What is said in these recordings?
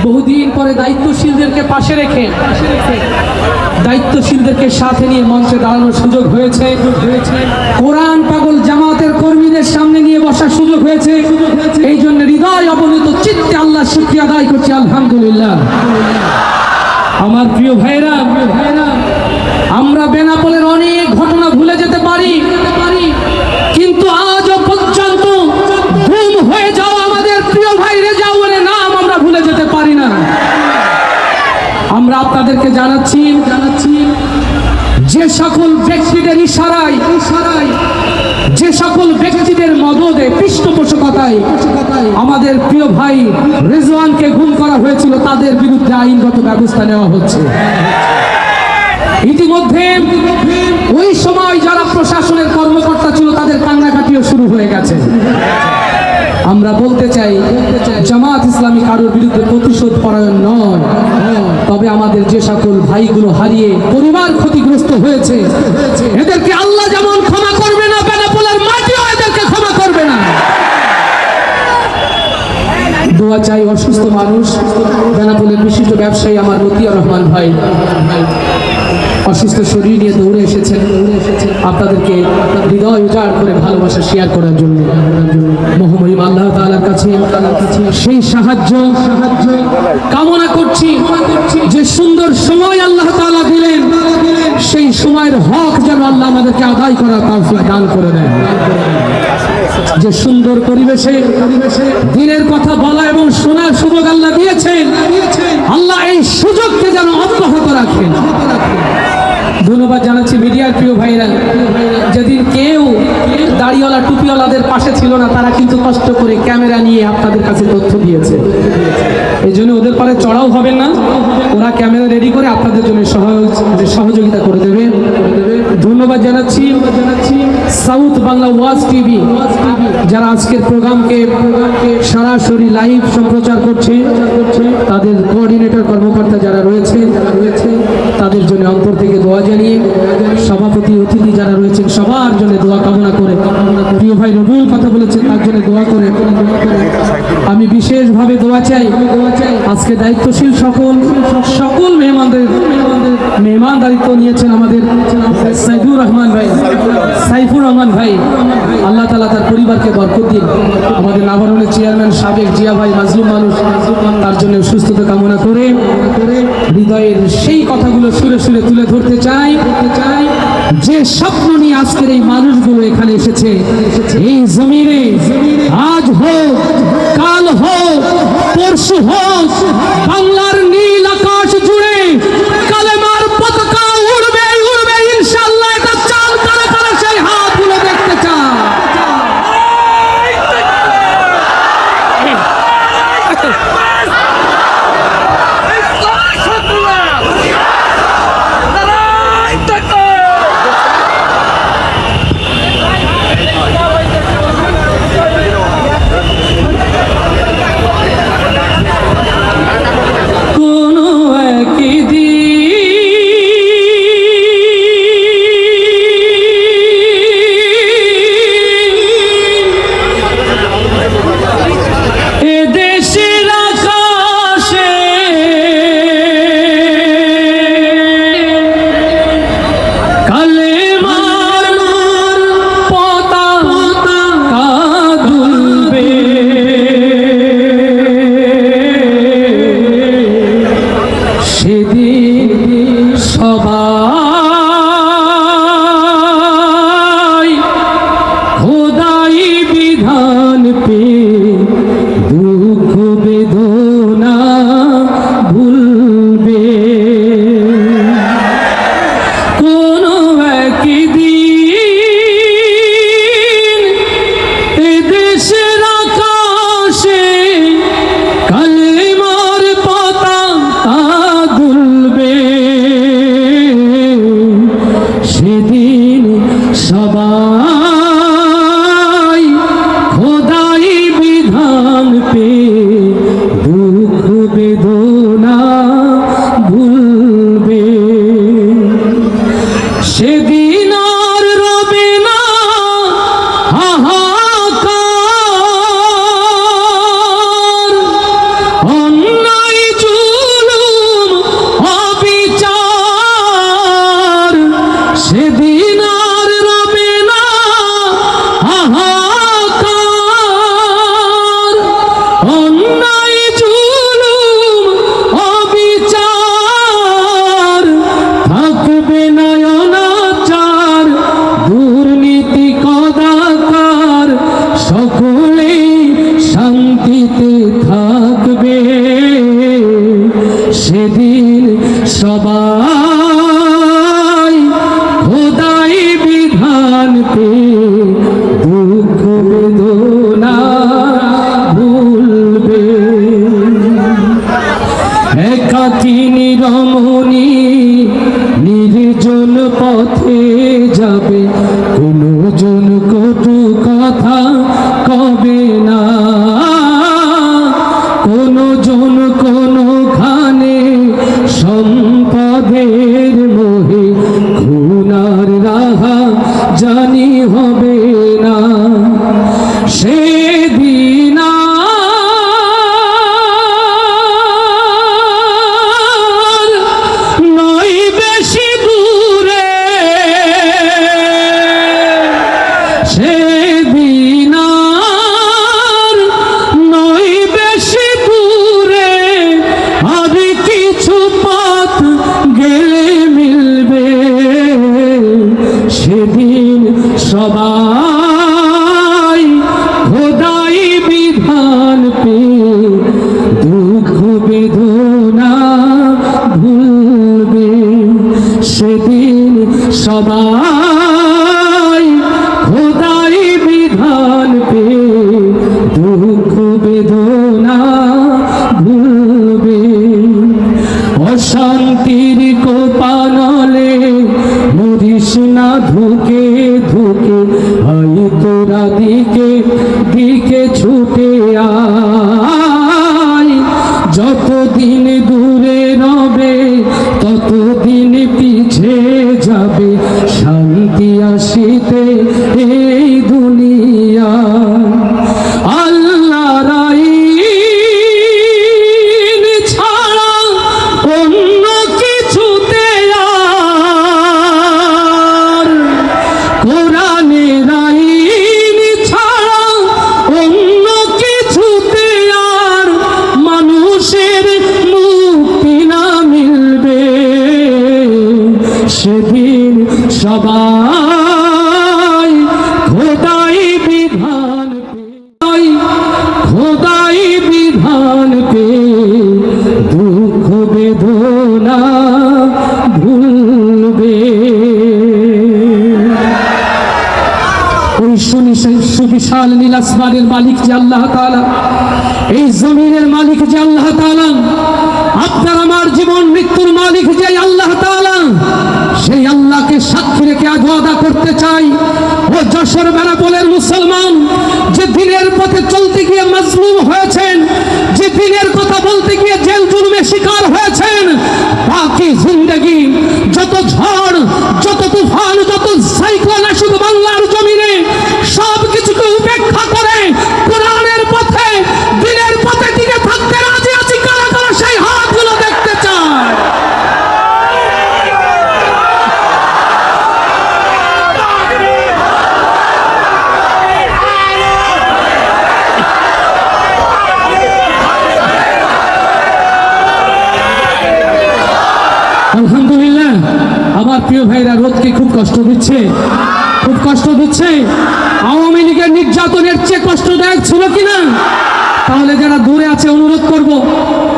বহুদিন পরে দায়িত্বশীলদেরকে পাশে রেখে দায়িত্বশীলদেরকে সাথে নিয়ে মঞ্চে দাঁড়ানোর সুযোগ হয়েছে। কোরআন পাগল জামাতের কর্মীদের সামনে নিয়ে বসার সুযোগ হয়েছে। এই জন্য হৃদয় অবনীত চিত্তে আল্লাহ শুকরিয়া আদায় করছি, আলহামদুলিল্লাহ। আমার প্রিয় ভাইরা, আমরা বেনাপোলের অনেক ঘটনা ভুলে যেতে পারি, কিন্তু আজও পর্যন্ত গুম হয়ে যাওয়া আমাদের প্রিয় ভাই রেজাউলের নাম আমরা ভুলে যেতে পারি না। আমরা আপনাদেরকে জানাচ্ছি যে সকল ব্যক্তিদের ইশারায়, যে সকল ব্যক্তিদের মদদে, পৃষ্ঠপোষকতায় আমাদের প্রিয় ভাই রেজওয়ানকে গুম করা হয়েছিল, তাদের বিরুদ্ধে আইনগত ব্যবস্থা নেওয়া হচ্ছে। ইতিমধ্যে ওই সময় যারা প্রশাসনের কর্মকর্তা ছিল তাদের কান্নাকাটিও শুরু হয়ে গেছে। আমরা বলতে চাই, জামাত ইসলামী কারোর বিরুদ্ধে প্রতিশোধ পরায়ণ নয়, তবে আমাদের যে সকল ভাইগুলো হারিয়ে পরিবার ক্ষতিগ্রস্ত হয়েছে, এদেরকে আল্লাহ যেমন ক্ষমা করবে না, বেনাপোলের মাটিও এদেরকে ক্ষমা করবে না। দোয়া চাই অসুস্থ মানুষ, বেনাপোলের বিশিষ্ট ব্যবসায়ী আমার মতিয়ার রহমান ভাই অসুস্থ শরীর নিয়ে দৌড়ে এসেছেন আপনাদেরকে হৃদয় উজাড় করে ভালোবাসা শেয়ার করার জন্য। মহামহিম আল্লাহ তাআলার কাছে সেই সাহায্য কামনা করছি। যে সুন্দর সময় আল্লাহ তাআলা দিলেন, সেই সময়ের হক যেন আল্লাহ আমাদেরকে আদায় করার তৌফিক দান করে দেন। যে সুন্দর পরিবেশে দিনের কথা বলা এবং শোনার সুযোগ আল্লাহ দিয়েছেন, আল্লাহ এই সুযোগকে যেন অব্যাহত রাখেন। ধন্যবাদ জানাচ্ছি মিডিয়ার প্রিয় ভাইরা। যেদিন কেউ দাড়িওয়ালা টুপিওয়ালাদের পাশে ছিল না, তারা কিন্তু কষ্ট করে ক্যামেরা নিয়ে আপনাদের কাছে তথ্য দিয়েছে। এই জন্য ওদের পরে চড়াও হবেন না, ওরা ক্যামেরা রেডি করে আপনাদের জন্য সহযোগিতা করে দেবে। ধন্যবাদ জানাচ্ছি সাউথ বাংলা ওয়াজ টিভি, যারা আজকের প্রোগ্রামকে সরাসরি লাইভ সম্প্রচার করছে। তাদের কোঅর্ডিনেটর কর্মকর্তা যারা রয়েছে তাদের জন্য অন্তর থেকে দোয়া জানিয়ে, সভাপতি অতিথি যারা রয়েছেন সবার জন্য দোয়া কামনা করে, প্রিয় ভাই রবিউল কথা বলেছেন তার জন্য দোয়া করে আমি বিশেষভাবে দোয়া চাই আজকে দায়িত্বশীল সকল মেহমানদারিত্ব নিয়েছেন আমাদের সাইফুর রহমান ভাই। আল্লাহ তাআলা তার পরিবারকে বরকত দিন। আমাদের নাবারণের চেয়ারম্যান সাবেক জিয়া ভাই মাজলুম মানুষ, তার জন্য সুস্থতা কামনা করে হৃদয়ের সেই কথাগুলো সুরে সুরে তুলে ধরতে চাই যে স্বপ্ন নিয়ে আজকের এই মানুষগুলো এখানে এসেছে। এই জমিনে আজ হোক, কাল হোক, পরশু হোক, বাংলার নীল আকাশ জুড়ে কালেমার পতাকা উড়বে উড়বে ইনশাআল্লাহ। এটা চাল কারা কারা সেই হাতগুলো দেখতে চায়। সবাই খোদাই বিধান পে সেদিন সবাই খোদাই বিধান পে দুঃখ বেদনা ভুলবে। একাকিনী রমণী নির্জন পথে যাবে, কোনো জন কটু কথা কবে না, কোনো জন কোনোখানে সম্পদের মোহে খুনার রাহা জানি হবে না। সেদিন আর নয় বেশি দূরে, সেদিন আর নয় বেশি দূরে, আর কিছু পথ গেলে মিলবে। সেদিন সবাই খোদাই বিধান পে দুঃখ বেদনা ভুলবে। সেদিন সবাই খোদাই বিধান পে দুঃখ বেদনা ভুলবে। অশান্তির কোপানলে মরিস না ধুকে ধুকে, হাই তোরা দিকে দিকে ছুটে আয়। যতদিন দূরে রবে ততদিন পিছে যাবে, শান্তি আসিতে এই দুনিয়া। আল্লাহর আইন ছাড়া অন্য কিছুতে আর, কোরআনের আইন ছাড়া অন্য কিছুতে আর মানুষের মুক্তি না মিলবে। সেদিন সবাই খোদাই বিধান পে, খোদাই বিধান পে দুঃখ বেদনা ভুলবে। ওই সুবিশাল নীল আসমানের মালিক যে আল্লাহ তাআলা, এই জমিনের মালিক যে আল্লাহ তাআলা, আপনার আমার জীবন মৃত্যুর মালিক যে আল্লাহ তাআলা, সেই আল্লাহকে সাক্ষী রেখে আজ ওয়াদা করতে চাই, ও যশোর বেনাপোলের মুসলমান, যে দিনের পথে চলতে গিয়ে মাজলুম হয়েছেন, যে দিনের কথা বলতে গিয়ে জেল জুলুমে শিকার হয়েছেন, বাকি জিন্দেগি যত ঝড়, যত তুফান, যত সাইক্লোন আসুক বাংলার জমিনে, সব কিছুকে উপেক্ষা করে কোরআনের পথে, দিনের পথে টিকে থাকতে রাজি আছি। কারা কারা সেই হাতগুলো দেখতে চায়? আলহামদুলিল্লাহ। আমার প্রিয় ভাইরা রোদকে খুব কষ্ট দিচ্ছে, খুব কষ্ট দিচ্ছে। আওয়ামী লীগের নির্যাতনের চেয়ে কষ্টদায়ক ছিল কিনা? তাহলে যারা দূরে আছে অনুরোধ করব,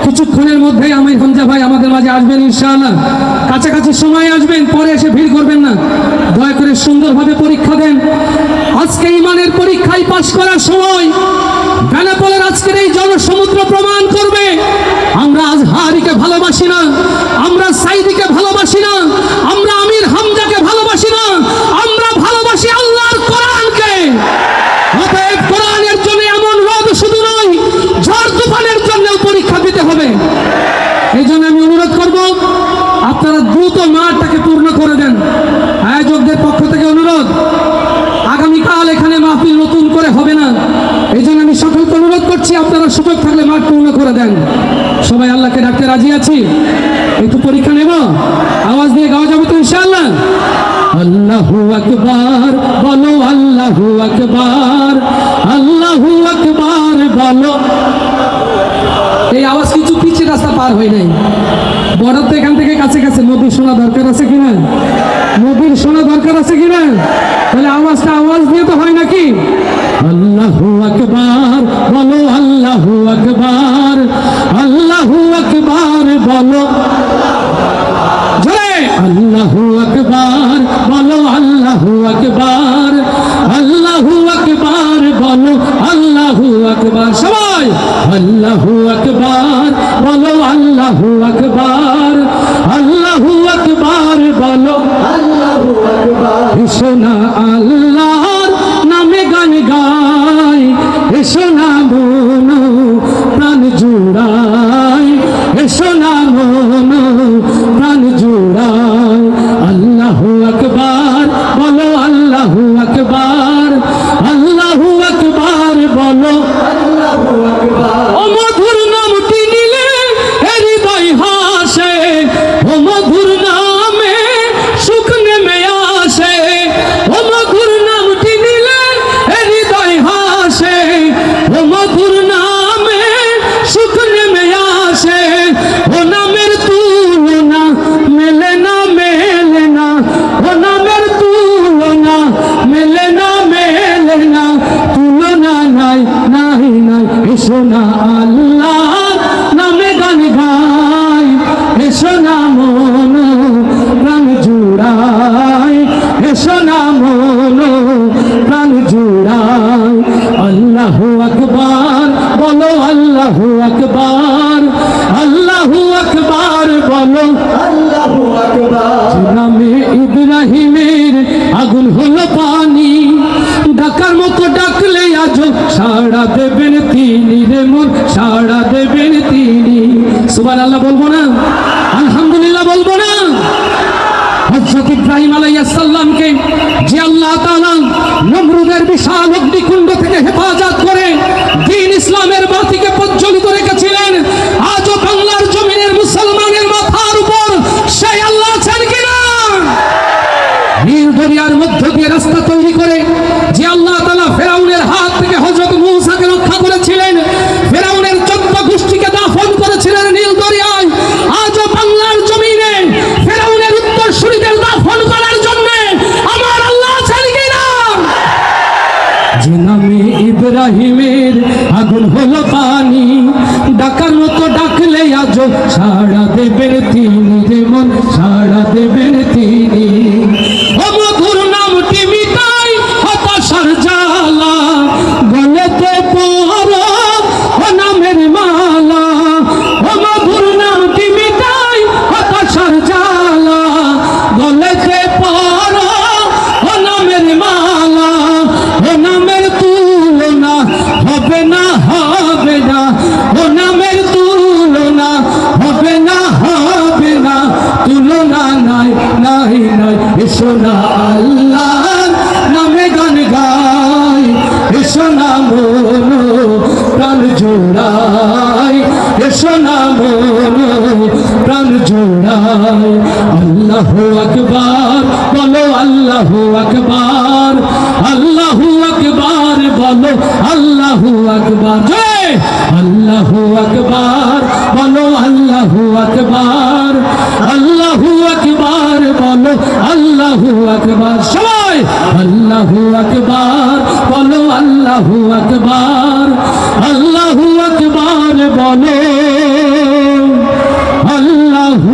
কিছুক্ষণের মধ্যেই আমির হামজা ভাই আমাদের মাঝে আসবেন ইনশাআল্লাহ। কাছাকাছি সময় আসবেন, পরে এসে ভিড় করবেন না। দয়া করে সুন্দরভাবে পরীক্ষা দেন। আজকে ইমানের পরীক্ষায় পাশ করার সময় বেনাপোলের আজকের এই জনসমুদ্র প্রমাণ করবে, আমরা আজহারিকে ভালোবাসি না, আমরা সাইদিকে ভালোবাসি না, আমরা আমির হামজাকে ভালোবাসি না, আমরা ভালোবাসি আল্লাহর কোরআনকে। অতএব কোরআনের জন্য এমন রোদ শুধু নয়, ঝড় তুফানের জন্যও পরীক্ষা দিতে হবে। এই জন্য আমি অনুরোধ করব, আপনারা দ্রুত মাঠটাকে পূর্ণ করে দেন। আয়োজকদের পক্ষ থেকে অনুরোধ, আগামীকাল এখানে মাহফিল নতুন করে হবে না। এই জন্য আমি সকলকে অনুরোধ করছি, আপনারা সুযোগ থাকলে মাঠ পূর্ণ করে দেন। সবাই আল্লাহকে ডাকতে রাজি আছি। একটু পরীক্ষা নেব, আওয়াজ দিয়ে গাওয়া যাবে তো ইনশাআল্লাহ? আল্লাহু আকবার বলো, আল্লাহু আকবার, আল্লাহু আকবার বলো। এই আওয়াজ কিছু পিছিয়ে রাস্তা পার হয় নাই, বর্ডার তো এখান থেকে কাছে কাছে। নদীর শোনা দরকার আছে কিনা? নদীর শোনা দরকার আছে কিনা? তাহলে আওয়াজটা আওয়াজ দিয়ে তো হয় নাকি? আল্লাহু আকবার বলো, আল্লাহু আকবার, আল্লাহু আকবার বলো। বলো আল্লাহু আকবার, আল্লাহু আকবার বলো আল্লাহু আকবার। এসো না আল্লাহর নামে গান গাই, এসো না মন প্রাণ জুড়াই, এসো না মন প্রাণ জুড়াই। আল্লাহু আকবার বলো আল্লাহু আকবার, আল্লাহু আকবার বলো আল্লাহু আকবার। ও মধুর নামটি নিলে হৃদয় হাসে, ও মধুর নামে সুখ নেমে আসে, ও মধুর নামটি নিলে হৃদয় হাসে, ও মধুর নামে সুখ নেমে আসে। ও নামের তুলনা মেলে না মেলে না, ও নামের তুলনা মেলে না মেলে না, তুলনা নাই নাই নাই। এসো না আল্লাহ নামে গান গাই, এসো না মন প্রাণ জুড়াই, এসো না মন প্রাণ জুড়াই। আল্লাহু আকবার বলো আল্লাহু আকবার, আল্লাহু আকবার বলো আল্লাহু আকবার। নামে ইব্রাহিমের আগুন হলো পানি, ডাকার মতো ডাকলে আজ সাড়া দেবেন তিনি রে মন, সাড়া দেবেন তিনি। সুবহানাল্লাহ বলবো না? আলহামদুলিল্লাহ বলবো না? হযরত ইব্রাহিম আলাইহিস সালামকে যে আল্লাহ তাআলা নমরুদের বিশাল অগ্নিকুণ্ড থেকে হেফাজত করে দ্বীন ইসলামের বাতিকে প্রজ্বলিত রেখেছিলেন, আজও বাংলার জমিনের মুসলমানের মাথার উপর সেই আল্লাহ আছেন কিনা? নীল দরিয়ার মধ্য দিয়ে রাস্তা তৈরি করে যে আল্লাহ তাআলা ফেরাউনের হাত থেকে হযরত মূসাকে রক্ষা করেছিলেন, ফেরাউনের 14 গোষ্ঠীকে দাফন করেছিলেন নীল দরিয়ায়, আজও বাংলার জমিনে ফেরাউনের উত্তরসূরিদের দাফন করার জন্য আমার আল্লাহ আছেন কিনা? যে নামে ইব্রাহিমের আগুন হলো পানি, ডাকার মতো ডাকলে আজ সাড়া দেবেন তিনি রে মন, সাড়া দেবেন তিনি। ও মধুর নামটি মিটাই হতাশার জ্বালা, গলেতে পড়ো ও নামের মালা, ও মধুর নামটি মিটাই হতাশার জ্বালা, গলেতে পড়ো ও নামের মালা। ও নামের তুলনা হবে না হবে না, ও নামের তুলনা হবে না হবে না, তুলনা নাই নাই নাই। এসো না আল্লাহ নামে গান গাই, এসো না মন প্রাণ জোড়াই, এসো না মন প্রাণ জোড়াই। আল্লাহু আকবার বলো আল্লাহু আকবার, আল্লাহু আকবার বলো আল্লাহু আকবার। জয় আল্লাহু আকবার বলো আল্লাহু আকবার, আল্লাহু আকবার বলো আল্লাহু আকবার। সবাই আল্লাহু আকবার বলো আল্লাহু আকবার, আল্লাহু আকবার বলো আল্লাহু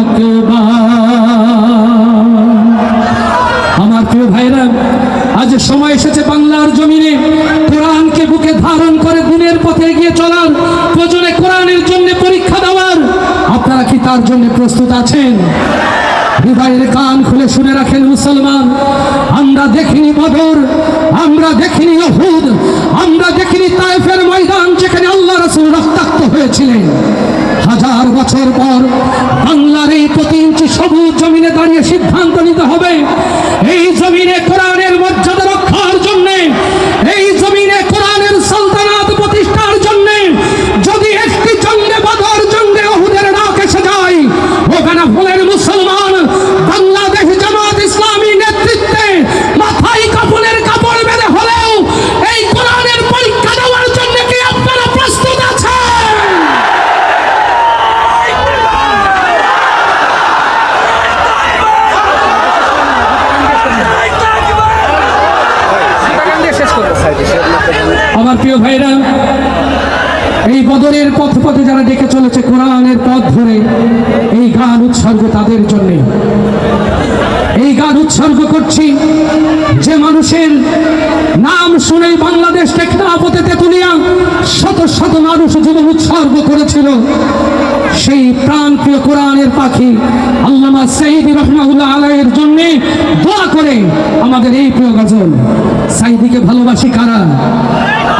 আকবার। আমার প্রিয় ভাইরা, আজ সময় এসেছে বাংলার জমিনে কোরআনকে বুকে ধারণ করে দিনের পথে এগিয়ে চলার, প্রয়োজনে কোরআনের জন্য পরীক্ষা দেওয়ার। আপনারা কি তার জন্য প্রস্তুত আছেন? হৃদয়ের কান খুলে শুনে রাখেন মুসলমান, আমরা দেখিনি বদর, আমরা দেখিনি উহুদ, আমরা দেখিনি তায়েফের ময়দান যেখানে আল্লাহ রাসূল রক্তাক্ত হয়েছিলেন। হাজার বছর পর বাংলার এই প্রতি ইঞ্চি সবুজ জমিনে দাঁড়িয়ে সিদ্ধান্ত নিতে হবে, এই জমিনে কোরআনের মর্যাদা রক্ষার জন্য, এই জমিনে কোরআনের সালতানাত প্রতিষ্ঠার জন্য যদি একটি জঙ্গে বদর জঙ্গে উহুদের ডাক এসে যায়, ওখানে ভুলের মুসলমান বাংলাদেশ জামাত ইসলামী নেতৃত্বে মাথায় কাফনের কাপড় বেঁধে হলেও এই কোরআনের পরীক্ষা দেওয়ার জন্য কি আপনারা প্রস্তুত আছেন? আমার প্রিয় ভাইরা, এই বদরের পথ পথে যারা ডেকে চলেছে কোরআনের পথ ধরে, এই গান উৎসর্গ তাদের জন্য। এই গান উৎসর্গ করছি যে মানুষের নাম শুনেই বাংলাদেশ টেকনাফ হতে তেতুলিয়া শত শত মানুষ জীবন উৎসর্গ করেছিল। সেই প্রাণপ্রিয় কোরআনের পাখি আল্লামা সাঈদী রাহমাতুল্লাহ আলাইহির জন্য দোয়া করে আমাদের এই প্রিয় গজল। সাঈদীকে ভালোবাসি কারা?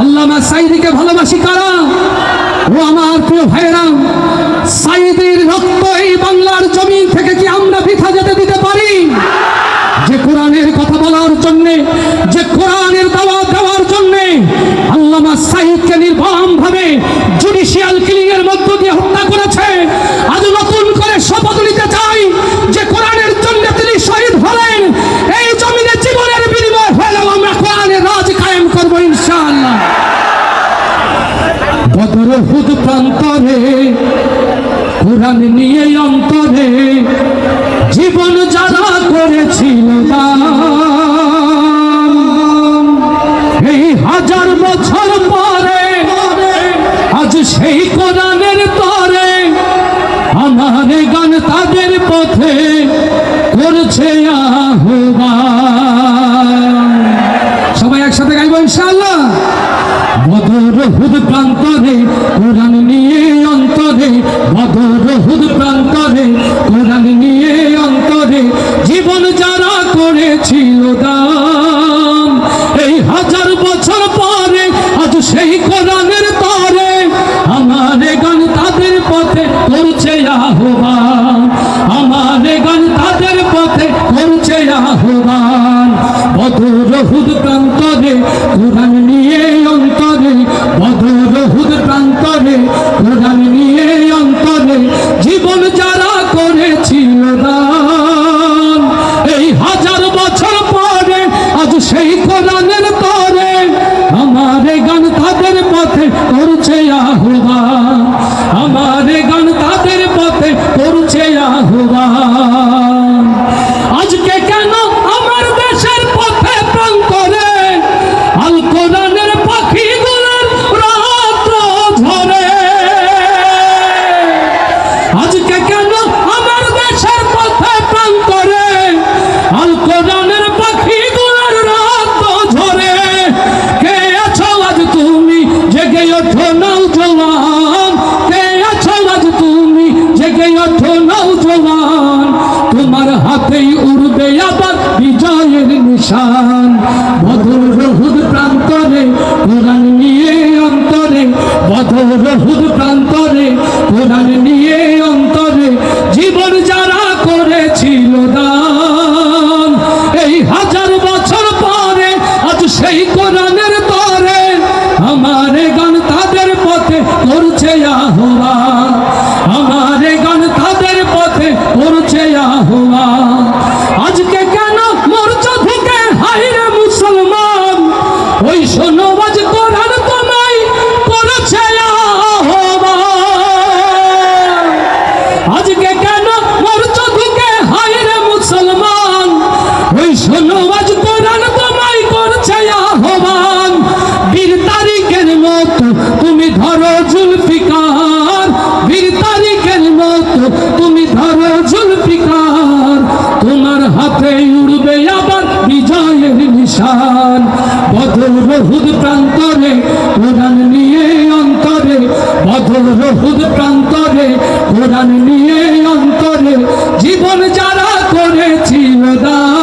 আল্লামা সাঈদীকে ভালোবাসি কারা? ও আমার প্রিয় ভাইরা, সাঈদীর রক্ত এই বাংলার জমিন থেকে কি আমরা বৃথা যেতে দিতে পারি? যে কোরআনের কথা বলার জন্য, যে কোরআনের দাওয়াত দেওয়ার জন্য আল্লামা সাঈদকে নির্মমভাবে জুডিশিয়াল কিলিং এর মধ্য দিয়ে হত্যা করেছে, আজ নতুন করে শপথ নিতে চাই যে কোরআনের জন্য তিনি শহীদ হলেন, এই জমিনে জীবনের বিনিময় হলেও আমরা কোরআনের রাজ কায়েম করব ইনশাআল্লাহ। বদর উহুদ প্রান্তরে কোরআন নিয়ে অন্তরে জীবন যারা করেছিল দান, এই হাজার বছর পরে আজ সেই কোরআনের তরে আমার গান তাদের পথে করছে আহ্বান। সবাই একসাথে গাইব ইনশাআল্লাহ। বদর উহুদ প্রান্তরে কোরআন নিয়ে অন্তরে, বদর উহুদ প্রান্তরে কোরআন নিয়ে অন্তরে জীবন যারা করেছিল দান, এই হাজার বছর পরে আজ সেই কোরআনের তরে আমার গান তাদের পথে করছে আহ্বান, আমার গান তাদের পথে করছে আহ্বান। বদর উহুদ প্রান্তরে কোরআন নিয়ে অন্তরে, বদর উহুদ প্রান্তরে কোরআন নিয়ে অন্তরে জীবন যারা করেছিল দান, এই হাজার বছর পরে আজ সেই কোরআনের তরে আমার গান তাদের পথে করছে আহ্বান, আমার গান তাদের পথে করছে আহ্বান। আজকে কেন আমার দেশের পথে প্রান্তরে আল কোরআনের পাখিগুলোর রাত্র ঝরে, আজকে কেন আমার দেশের পথে প্রান্তরে আল কোরআনের পাখিগুলোর রাত্র ঝরে। কে আছো আজ তুমি জেগে ওঠো নওজওয়ান, কে আছো আজ তুমি জেগে ওঠো নওজওয়ান, তোমার হাতেই উড়বে আবার বিজয়ের নিশান। বদর উহুদ প্রান্তরে কোরআন নিয়ে অন্তরে, বদর উহুদ প্রান্তরে কোরআন নিয়ে অন্তরে জীবন যারা করেছিল দান, এই হাজার বছর পরে আজ সেই কোরআনের তরে আমার গান তাদের পথে করছে আহ্বান, আমার গান তাদের পথে করছে আহ্বান। আজকে কেন মোর্চা থেকে হাইরে মুসলমান, ওই শোনো আজ কোরআন তোমায় করেছে আহ্বান। আজকে কেন মোর্চা থেকে হাইরে মুসলমান, ওই শোনো আজ কোরআন তোমায় করছে আহ্বান। বীর তারিকের মতো তুমি ধরো জুলফিকার, বীর তারিকের মতো তুমি ধরো জুলফিকার, তোমার হাতে উড়বে আবার বিজয়ের নিশান। বদর উহুদ প্রান্তরে কোরআন নিয়ে অন্তরে, বদর উহুদ প্রান্তরে কোরআন নিয়ে অন্তরে জীবন যারা করেছিল দান,